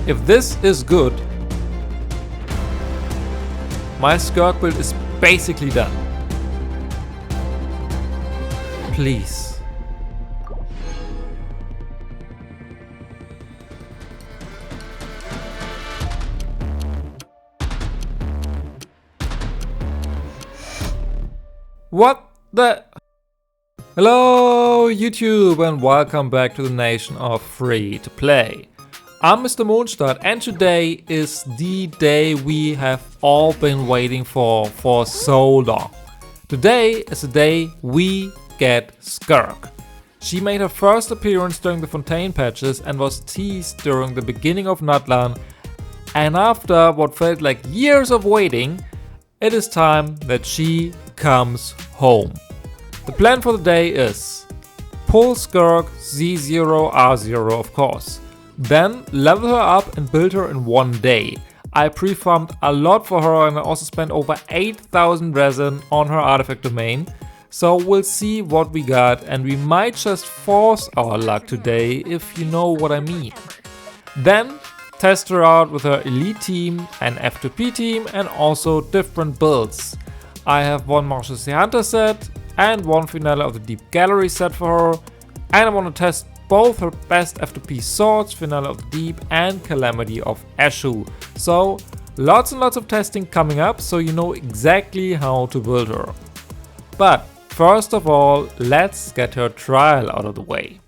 If this is good, my Skirk build is basically done. Please. What the? Hello YouTube and welcome back to the nation of free to play. I'm Mr. Mondstadt and today is the day we have all been waiting for so long. Today is the day we get Skirk. She made her first appearance during the Fontaine patches and was teased during the beginning of Natlan, and after what felt like years of waiting, it is time that she comes home. The plan for the day is pull Skirk Z0R0 of course, then level her up and build her in one day. I pre-farmed a lot for her and I also spent over 8,000 resin on her artifact domain. So we'll see what we got and we might just force our luck today if you know what I mean. Then test her out with her elite team, an F2P team and also different builds. I have one Marechaussee Hunter set and one finale of the Deep Gallery set for her, and I want to test both her best F2P swords, finale of the Deep and Calamity of Eshu. So lots and lots of testing coming up so you know exactly how to build her. But first of all, let's get her trial out of the way.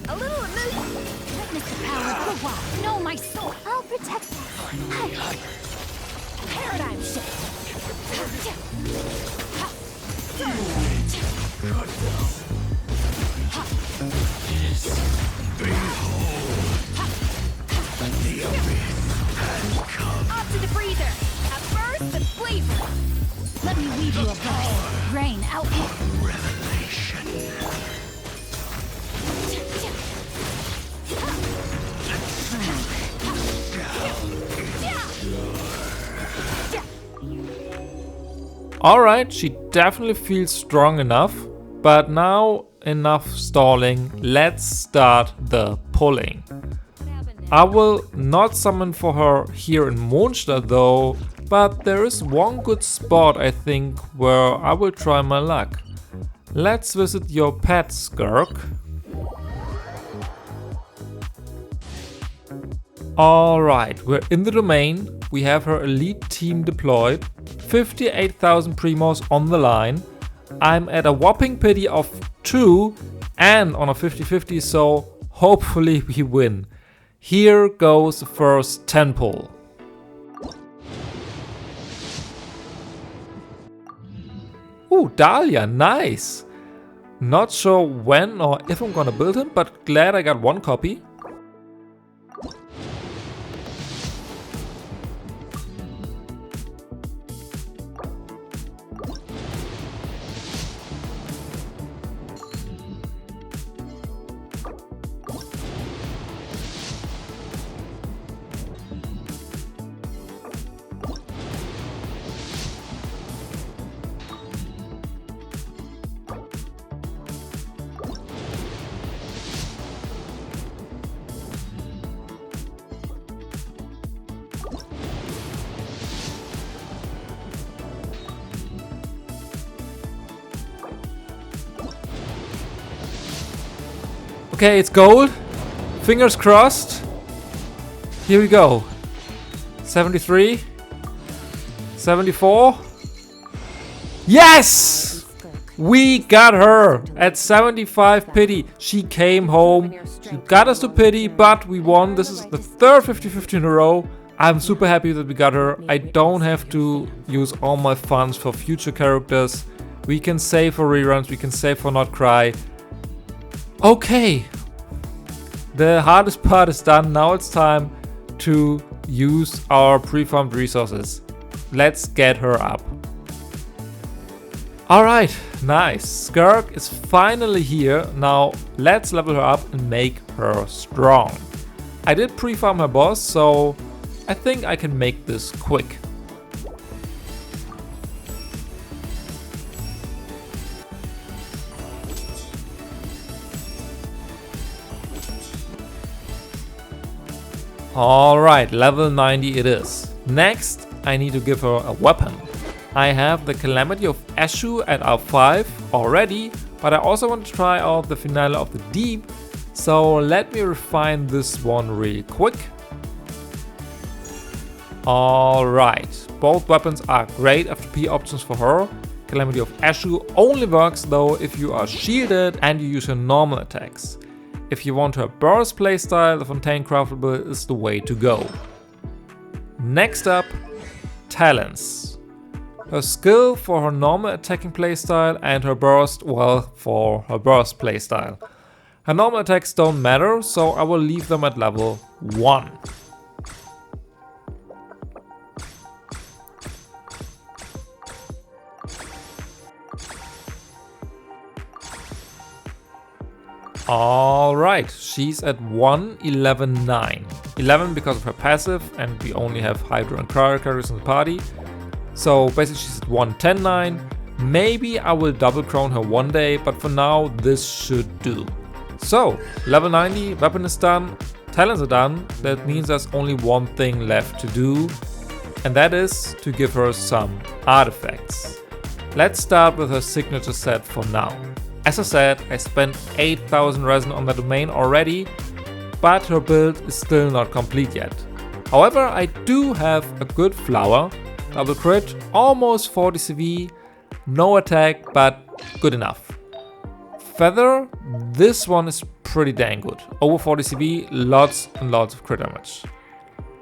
A little emotion. Witness the power of the wild. Know my soul. I'll protect you. Paradigm shift. Up to the freezer. At first, the flavor. Let me weave you a verse. Rain out here. Revelation. Alright, she definitely feels strong enough, but now enough stalling, let's start the pulling. I will not summon for her here in Mondstadt though, but there is one good spot I think where I will try my luck. Let's visit your pet Skirk. Alright, we're in the domain, we have her elite team deployed, 58,000 primos on the line, I'm at a whopping pity of 2 and on a 50-50, so hopefully we win. Here goes the first 10 pull. Ooh, Dahlia, nice! Not sure when or if I'm gonna build him, but glad I got one copy. Okay, it's gold. Fingers crossed. Here we go. 73. 74. Yes! We got her at 75 pity. She came home. She got us to pity, but we won. This is the third 50-50 in a row. I'm super happy that we got her. I don't have to use all my funds for future characters. We can save for reruns. We can save for not cry. Okay, the hardest part is done. Now it's time to use our pre-farmed resources. Let's get her up. Alright, nice. Skirk is finally here. Now let's level her up and make her strong. I did pre-farm her boss, so I think I can make this quick. Alright, level 90 it is. Next, I need to give her a weapon. I have the Calamity of Eshu at R5 already, but I also want to try out the Finale of the Deep, so let me refine this one real quick. Alright, both weapons are great F2P options for her. Calamity of Eshu only works though if you are shielded and you use her normal attacks. If you want her burst playstyle, the Fontaine craftable is the way to go. Next up, talents. Her skill for her normal attacking playstyle and her burst, well, for her burst playstyle. Her normal attacks don't matter, so I will leave them at level 1. Alright, she's at 1, 11, 9. 11 because of her passive, and we only have Hydro and Cryo characters in the party. So basically she's at 1, 10, 9. Maybe I will double crown her one day, but for now this should do. So, level 90, weapon is done, talents are done. That means there's only one thing left to do, and that is to give her some artifacts. Let's start with her signature set for now. As I said, I spent 8,000 resin on the domain already, but her build is still not complete yet. However, I do have a good flower, double crit, almost 40 CV, no attack, but good enough. Feather, this one is pretty dang good. Over 40 CV, lots and lots of crit damage.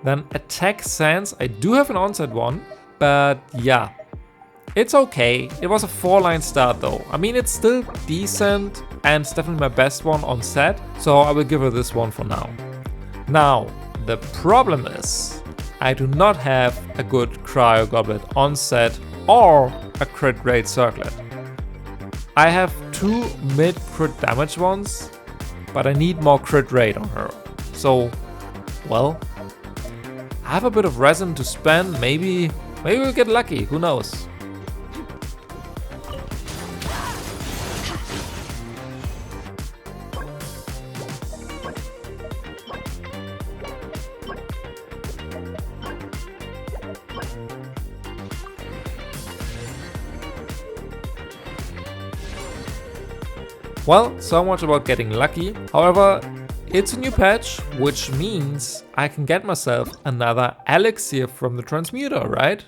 Then attack sense, I do have an onset one, but yeah. It's okay, it was a 4-line start though. I mean, it's still decent and it's definitely my best one on set, so I will give her this one for now. Now, the problem is, I do not have a good cryo goblet on set or a crit rate circlet. I have 2 mid crit damage ones, but I need more crit rate on her. So, well, I have a bit of resin to spend, maybe we'll get lucky, who knows. Well, so much about getting lucky. However, it's a new patch, which means I can get myself another elixir from the transmuter, right?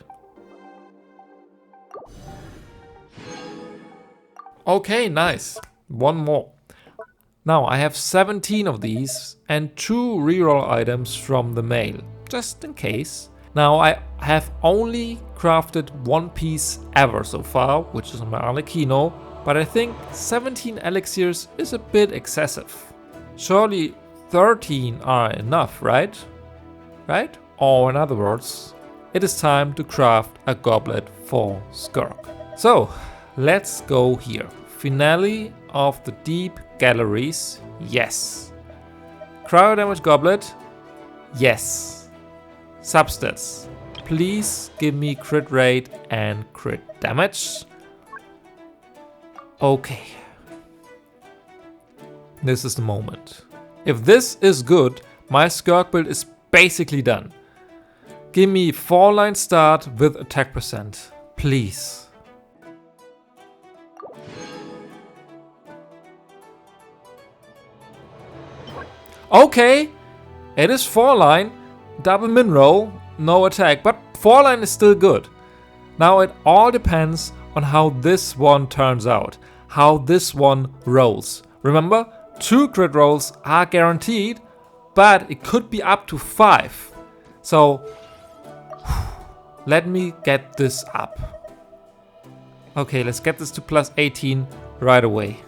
Okay, nice. One more. Now I have 17 of these and 2 reroll items from the mail, just in case. Now I have only crafted 1 piece ever so far, which is my Arlecchino. But I think 17 elixirs is a bit excessive. Surely 13 are enough, right? Right? Or in other words, it is time to craft a goblet for Skirk. So, let's go here. Finale of the Deep Galleries, yes. Cryo damage goblet, yes. Substats, please give me crit rate and crit damage. Okay, this is the moment. If this is good, my Skirk build is basically done. Give me 4-line start with attack percent, please. Okay, it is 4-line, double min roll, no attack, but 4-line is still good. Now it all depends on how this one turns out, how this one rolls. Remember, 2 crit rolls are guaranteed, but it could be up to 5. So, let me get this up. Okay, let's get this to plus 18 right away.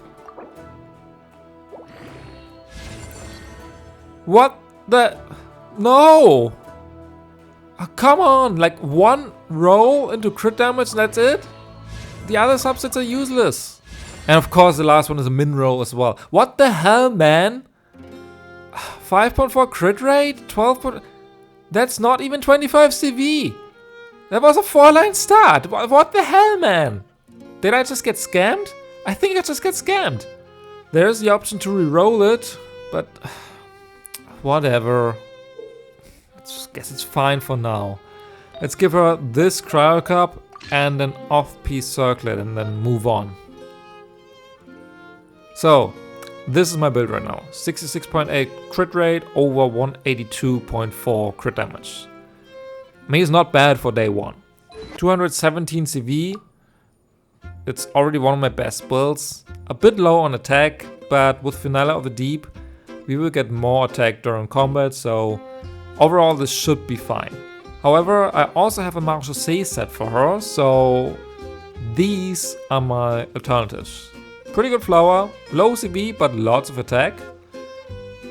What the? No! Oh, come on, like 1 roll into crit damage and that's it? The other subsets are useless. And of course the last one is a min roll as well. What the hell, man? 5.4 crit rate? 12. That's not even 25 CV. That was a 4-line start. What the hell, man? Did I just get scammed? I think I just got scammed. There's the option to re-roll it, but whatever. guess it's fine for now. Let's give her this cryo cup and an off-P circlet and then move on. So, this is my build right now. 66.8 crit rate over 182.4 crit damage. I mean, it's not bad for day 1. 217 CV. It's already one of my best builds. A bit low on attack, but with Finale of the Deep, we will get more attack during combat, so overall this should be fine. However, I also have a Marechausee set for her, so these are my alternatives. Pretty good flower, low CV but lots of attack.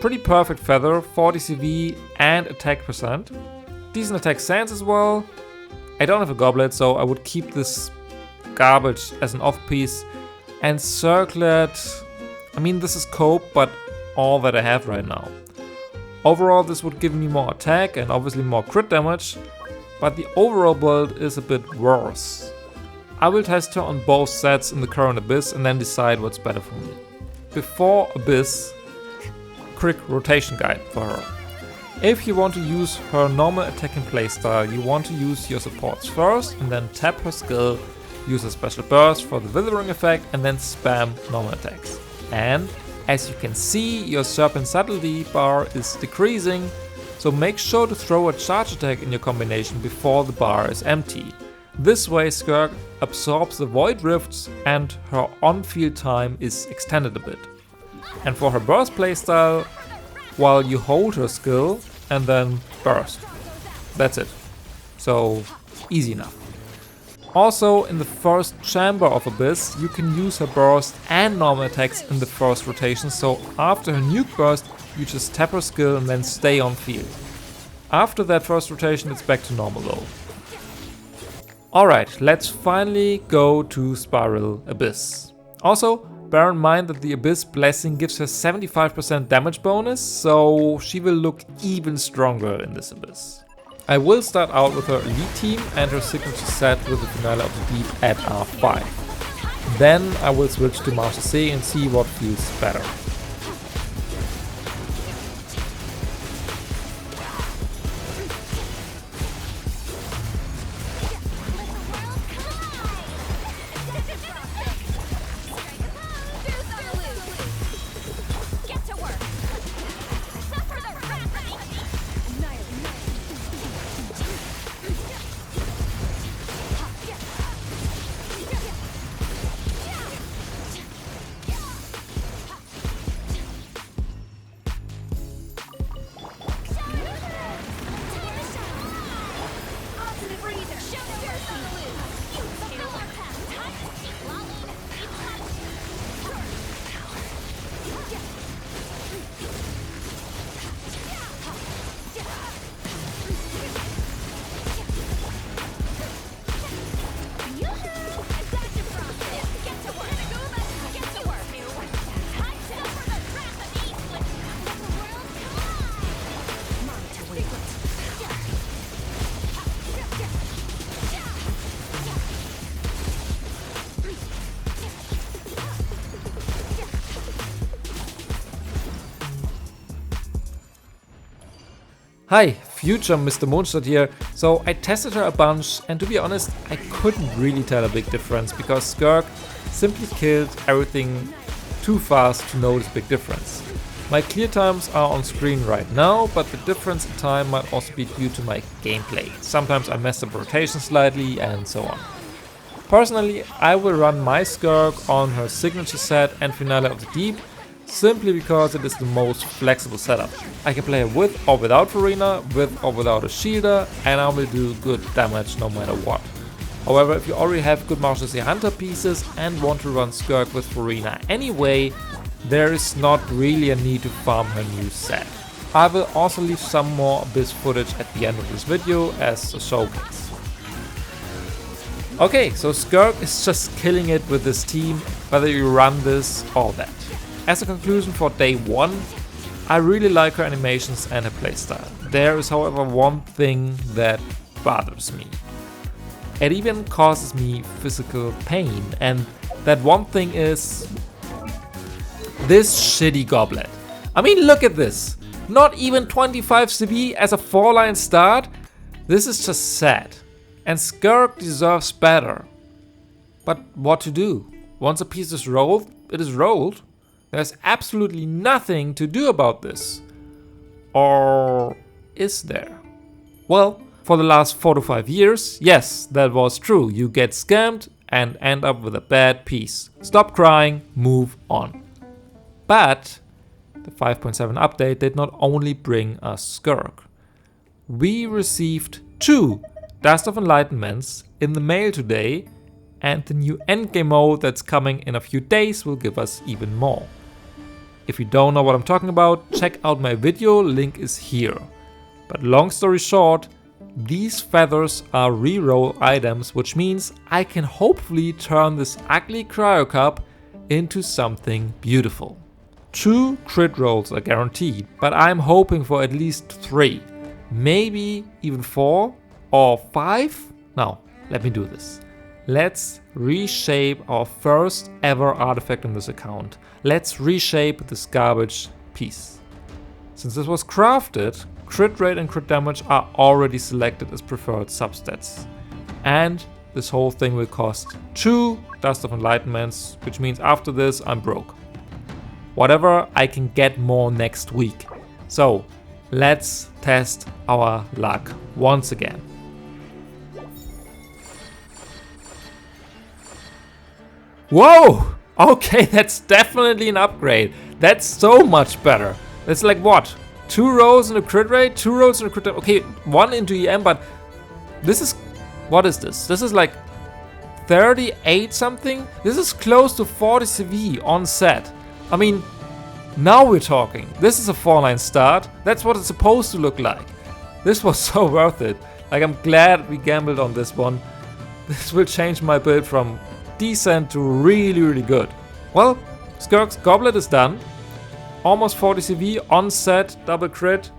Pretty perfect feather, 40 CV and attack percent. Decent attack stance as well. I don't have a goblet, so I would keep this garbage as an off piece. And circlet, I mean this is cope, but all that I have right now. Overall this would give me more attack and obviously more crit damage, but the overall build is a bit worse. I will test her on both sets in the current Abyss and then decide what's better for me. Before Abyss, quick rotation guide for her. If you want to use her normal attacking playstyle, you want to use your supports first and then tap her skill, use a special burst for the withering effect and then spam normal attacks. And as you can see, your Serpent Subtlety bar is decreasing, so make sure to throw a charge attack in your combination before the bar is empty. This way Skirk absorbs the void rifts and her on-field time is extended a bit. And for her burst playstyle, while you hold her skill and then burst. That's it. So easy enough. Also in the first chamber of Abyss you can use her burst and normal attacks in the first rotation, so after her nuke burst you just tap her skill and then stay on field. After that first rotation it's back to normal though. Alright, let's finally go to Spiral Abyss. Also, bear in mind that the Abyss Blessing gives her 75% damage bonus, so she will look even stronger in this Abyss. I will start out with her elite team and her signature set with the Finale of the Deep at R5. Then I will switch to Marechaussee and see what feels better. Hi, future Mr. Mondstadt here. So I tested her a bunch and to be honest, I couldn't really tell a big difference because Skirk simply killed everything too fast to notice big difference. My clear times are on screen right now, but the difference in time might also be due to my gameplay. Sometimes I mess up rotation slightly and so on. Personally, I will run my Skirk on her signature set and Finale of the Deep, simply because it is the most flexible setup. I can play her with or without Furina, with or without a shielder, and I will do good damage no matter what. However, if you already have good Marechaussee Hunter pieces and want to run Skirk with Furina anyway, there is not really a need to farm her new set. I will also leave some more Abyss footage at the end of this video as a showcase. Okay, so Skirk is just killing it with this team, whether you run this or that. As a conclusion for day 1, I really like her animations and her playstyle. There is however one thing that bothers me. It even causes me physical pain, and that one thing is this shitty goblet. I mean, look at this. Not even 25 CV as a 4-line start? This is just sad. And Skirk deserves better. But what to do? Once a piece is rolled, it is rolled. There's absolutely nothing to do about this. Or is there? Well, for the last 4 to 5 years, yes, that was true. You get scammed and end up with a bad piece. Stop crying, move on. But the 5.7 update did not only bring us Skirk. We received 2 Dust of Enlightenments in the mail today, and the new endgame mode that's coming in a few days will give us even more. If you don't know what I'm talking about, check out my video, link is here. But long story short, these feathers are reroll items, which means I can hopefully turn this ugly cryo cup into something beautiful. 2 crit rolls are guaranteed, but I'm hoping for at least 3, maybe even 4 or 5. Now, let me do this. Let's reshape our first ever artifact in this account. Let's reshape this garbage piece. Since this was crafted, crit rate and crit damage are already selected as preferred substats. And this whole thing will cost 2 Dust of Enlightenments, which means after this I'm broke. Whatever, I can get more next week. So let's test our luck once again. Whoa! Okay, that's definitely an upgrade. That's so much better. That's like what? 2 rolls in a crit rate, 2 rolls in a crit rate. Okay, 1 into EM, but this is... What is this? This is like 38 something? This is close to 40 CV on set. I mean, now we're talking. This is a 4-line start. That's what it's supposed to look like. This was so worth it. Like, I'm glad we gambled on this one. This will change my build from decent to really, really good. Well, Skirk's Goblet is done. Almost 40 CV, on set, double crit.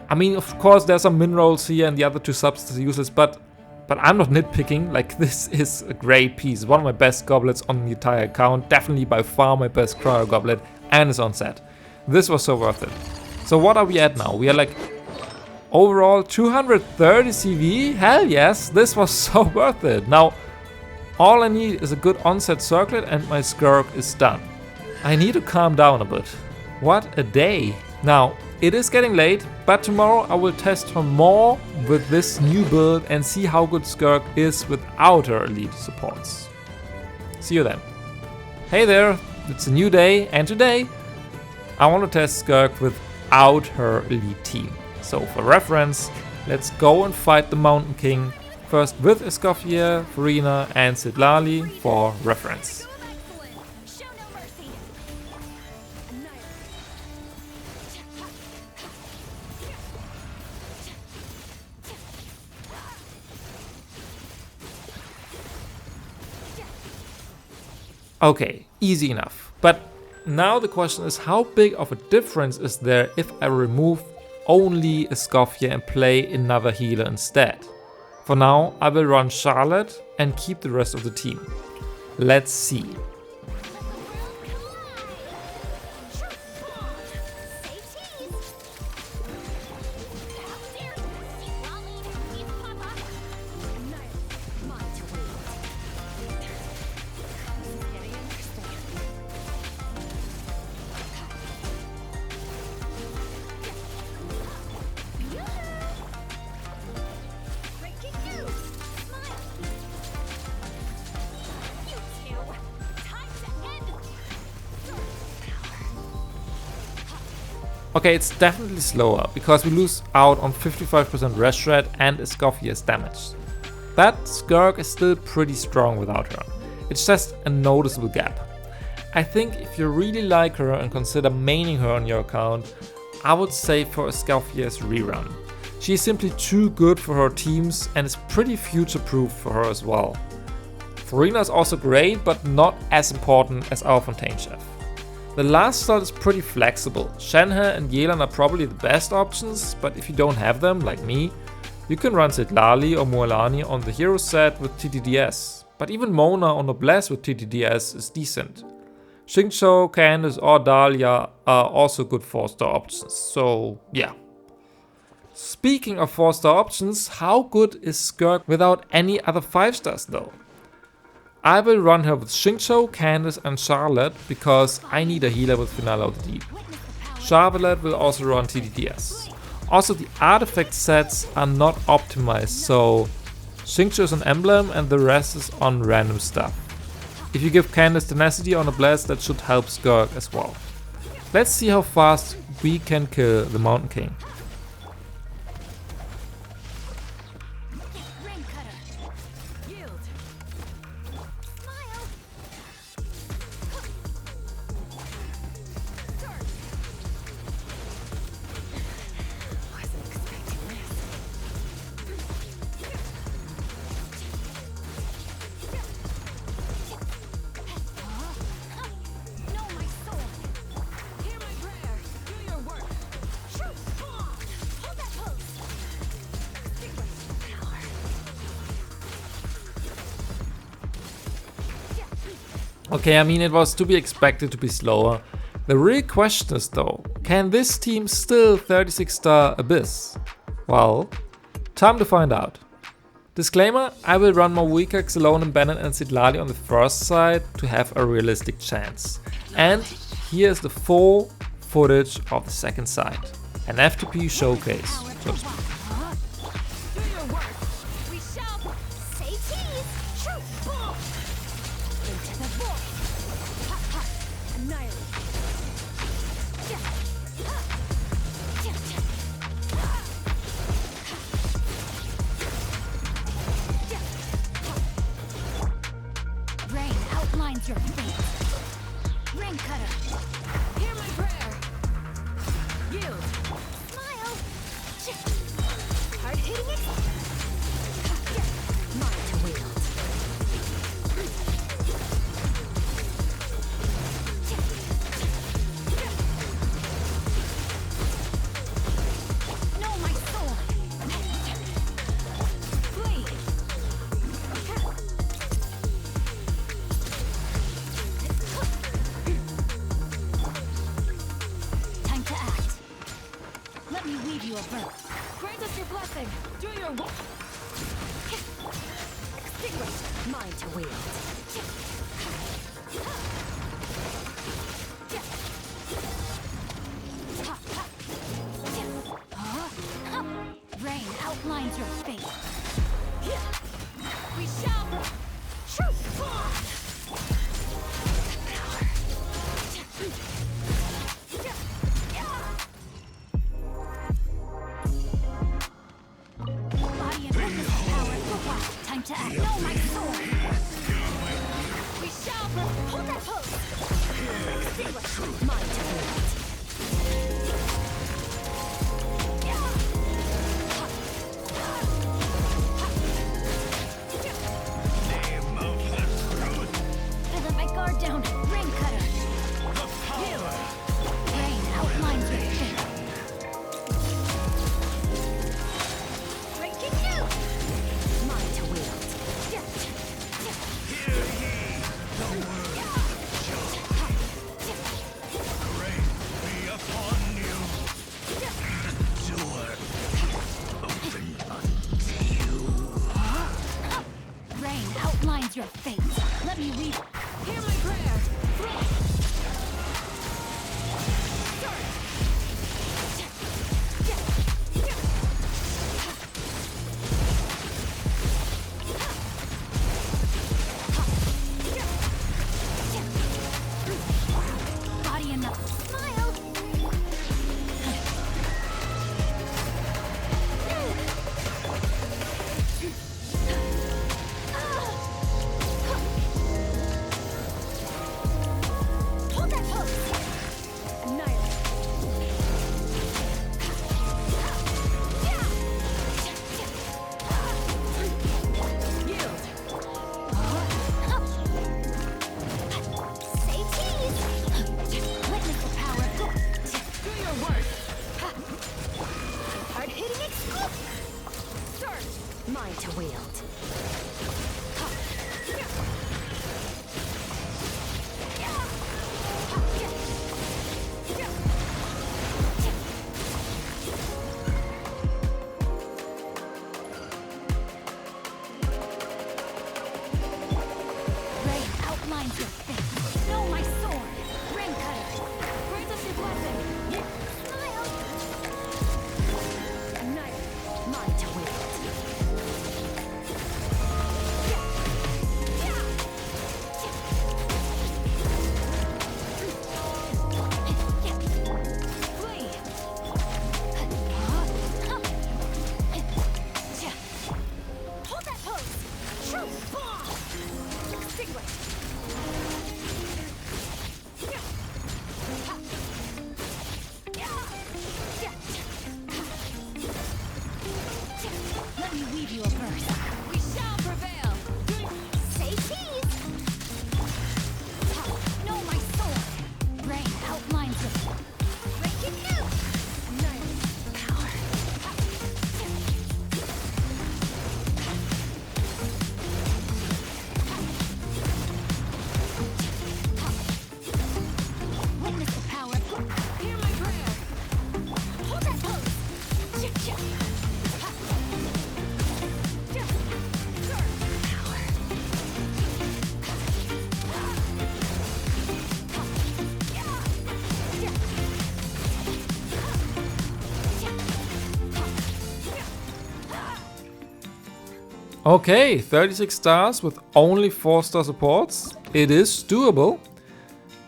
I mean, of course, there's some min rolls here and the other 2 subs are useless, but I'm not nitpicking. Like, this is a great piece. One of my best goblets on the entire account. Definitely by far my best cryo goblet, and it's on set. This was so worth it. So what are we at now? We are like overall 230 CV. Hell yes, this was so worth it. Now, all I need is a good onset circlet and my Skirk is done. I need to calm down a bit. What a day. Now, it is getting late, but tomorrow I will test her more with this new build and see how good Skirk is without her elite supports. See you then. Hey there, it's a new day, and today I want to test Skirk without her elite team. So for reference, let's go and fight the Mountain King. First with Escoffier, Furina and Natlan for reference. Show no mercy. Okay, easy enough. But now the question is, how big of a difference is there if I remove only Escoffier and play another healer instead? For now, I will run Charlotte and keep the rest of the team. Let's see. Okay, it's definitely slower, because we lose out on 55% rest shred and Escoffier's damage. But Skirk is still pretty strong without her. It's just a noticeable gap. I think if you really like her and consider maining her on your account, I would say for Escoffier's rerun. She is simply too good for her teams and is pretty future-proof for her as well. Furina is also great, but not as important as our Fontaine chef. The last slot is pretty flexible. Shenhe and Yelan are probably the best options, but if you don't have them, like me, you can run Natlan or Mualani on the hero set with TTDS. But even Mona or Noblesse with TTDS is decent. Xingqiu, Candace or Dahlia are also good 4-star options, so yeah. Speaking of 4-star options, how good is Skirk without any other 5-stars though? I will run her with Xingqiu, Candace and Charlotte because I need a healer with Finale of the Deep. Charlotte will also run TDDS. Also the artifact sets are not optimized, so Xingqiu is an emblem and the rest is on random stuff. If you give Candace tenacity on a blast, that should help Skirk as well. Let's see how fast we can kill the Mountain King. Okay, I mean it was to be expected to be slower. The real question is though, can this team still 36-star Abyss? Well, time to find out. Disclaimer, I will run my weaker alone in Bennett and Sidlali on the first side to have a realistic chance. And here's the full footage of the second side. An F2P showcase, so to speak. Your fate. Ring cutter. Hear my prayer. Yield. Smile. Hard hitting it. Mine to wield. Know my soul. Flee. You a birth. Grant us your blessing. Do your work. Extinguish. Mine to wield. Rain outlines your fate. We shall. Time to act. Know my soul. We shall hold that post. Extinguish. Mine to wield. I let my guard down. Ring cutter. Rain outlines your fate. Breaking you. Mine to wield. Hear ye the word. Grace be upon you. The door open unto you. Rain outlines your fate. Let me read. Hear my prayer. Body enough. Smile. outlines your fate. Know my sword. Ring cutter. Raise up your weapon. Smile. Knife. Mine to wield. Flee. Hold that pose. Shoot. Extinguish. Let me weave you a verse. We shall prevail. Say cheese. Know my sword. Rain outlines it. Break it new. Power. Witness the power. Hear my prayer. Hold that pose. Chip, chip. Power. Okay, 36 stars with only 4-star supports. It is doable.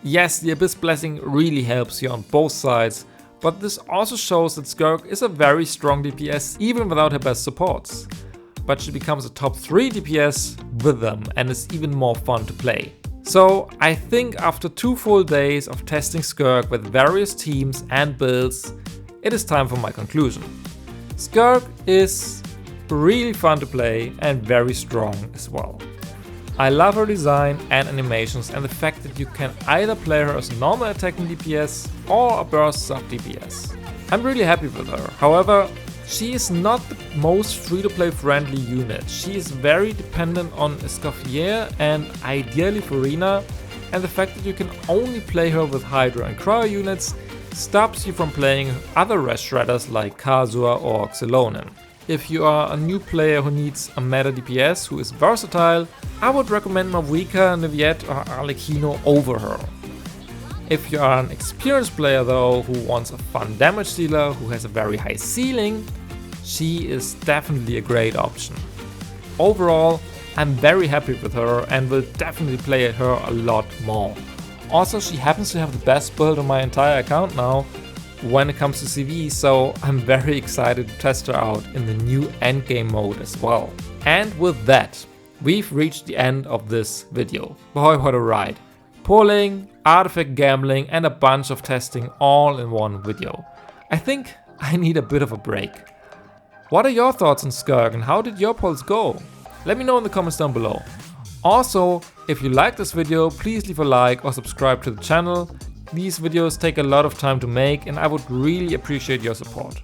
Yes, the Abyss Blessing really helps you on both sides, but this also shows that Skirk is a very strong DPS even without her best supports. But she becomes a top 3 DPS with them and is even more fun to play. So I think after 2 full days of testing Skirk with various teams and builds, it is time for my conclusion. Skirk is really fun to play and very strong as well. I love her design and animations and the fact that you can either play her as a normal attacking DPS or a burst sub DPS. I'm really happy with her. However, she is not the most free-to-play friendly unit. She is very dependent on Escoffier and ideally Furina, and the fact that you can only play her with Hydra and Cryo units stops you from playing other res shredders like Kazua or Xylonen. If you are a new player who needs a meta DPS who is versatile, I would recommend Marechausee, Neviette or Arlecchino over her. If you are an experienced player though who wants a fun damage dealer who has a very high ceiling, she is definitely a great option. Overall, I'm very happy with her and will definitely play her a lot more. Also, she happens to have the best build on my entire account now when it comes to CV, so I'm very excited to test her out in the new endgame mode as well. And with that, we've reached the end of this video. Boy, what a ride. Pulling, artifact gambling and a bunch of testing all in one video. I think I need a bit of a break. What are your thoughts on Skirk and how did your pulls go? Let me know in the comments down below. Also, if you like this video, please leave a like or subscribe to the channel. These videos take a lot of time to make and I would really appreciate your support.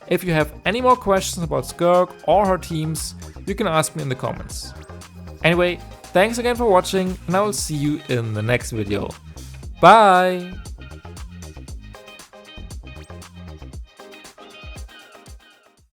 If you have any more questions about Skirk or her teams, you can ask me in the comments. Anyway, thanks again for watching and I will see you in the next video. Bye!